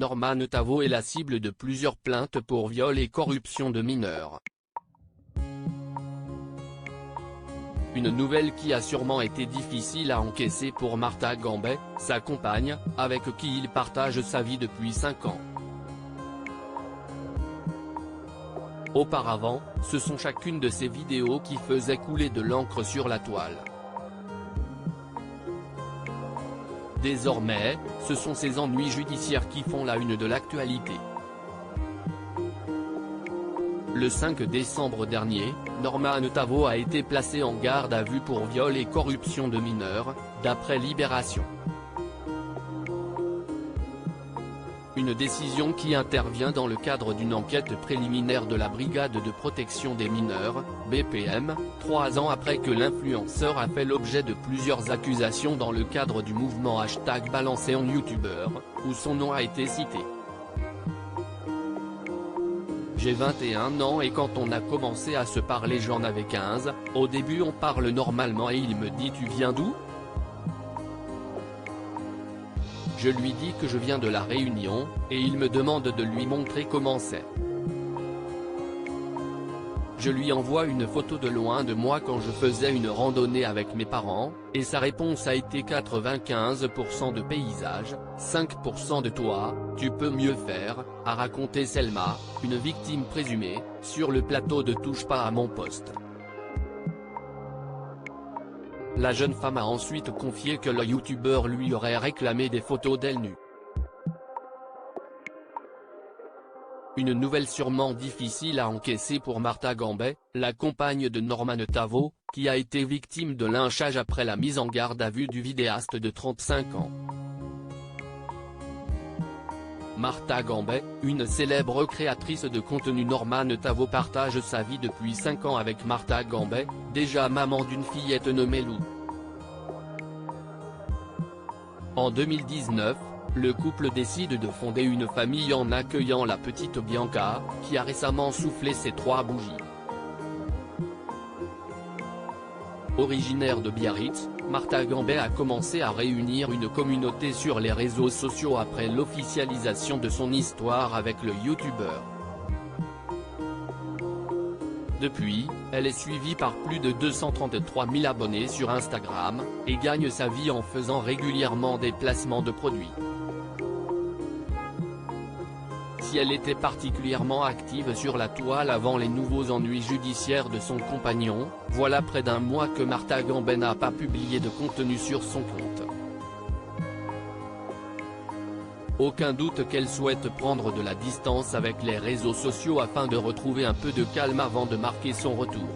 Norman Tavo est la cible de plusieurs plaintes pour viol et corruption de mineurs. Une nouvelle qui a sûrement été difficile à encaisser pour Martha Gambet, sa compagne, avec qui il partage sa vie depuis 5 ans. Auparavant, ce sont chacune de ces vidéos qui faisaient couler de l'encre sur la toile. Désormais, ce sont ces ennuis judiciaires qui font la une de l'actualité. Le 5 décembre dernier, Norman Tavo a été placé en garde à vue pour viol et corruption de mineurs, d'après Libération. Une décision qui intervient dans le cadre d'une enquête préliminaire de la Brigade de protection des mineurs, BPM, 3 ans après que l'influenceur a fait l'objet de plusieurs accusations dans le cadre du mouvement #BalanceOnYouTuber, où son nom a été cité. J'ai 21 ans et quand on a commencé à se parler j'en avais 15, au début on parle normalement et il me dit tu viens d'où ? Je lui dis que je viens de La Réunion, et il me demande de lui montrer comment c'est. Je lui envoie une photo de loin de moi quand je faisais une randonnée avec mes parents, et sa réponse a été 95% de paysage, 5% de toi, tu peux mieux faire, a raconté Selma, une victime présumée, sur le plateau de Touche pas à mon poste. La jeune femme a ensuite confié que le youtubeur lui aurait réclamé des photos d'elle nue. Une nouvelle sûrement difficile à encaisser pour Martha Gambet, la compagne de Norman Tavo, qui a été victime de lynchage après la mise en garde à vue du vidéaste de 35 ans. Martha Gambet, une célèbre créatrice de contenu. Norman Tavo partage sa vie depuis 5 ans avec Martha Gambet, déjà maman d'une fillette nommée Lou. En 2019, le couple décide de fonder une famille en accueillant la petite Bianca, qui a récemment soufflé ses 3 bougies. Originaire de Biarritz, Martha Gambet a commencé à réunir une communauté sur les réseaux sociaux après l'officialisation de son histoire avec le youtubeur. Depuis, elle est suivie par plus de 233 000 abonnés sur Instagram, et gagne sa vie en faisant régulièrement des placements de produits. Si elle était particulièrement active sur la toile avant les nouveaux ennuis judiciaires de son compagnon, voilà près d'1 mois que Martha Gambet n'a pas publié de contenu sur son compte. Aucun doute qu'elle souhaite prendre de la distance avec les réseaux sociaux afin de retrouver un peu de calme avant de marquer son retour.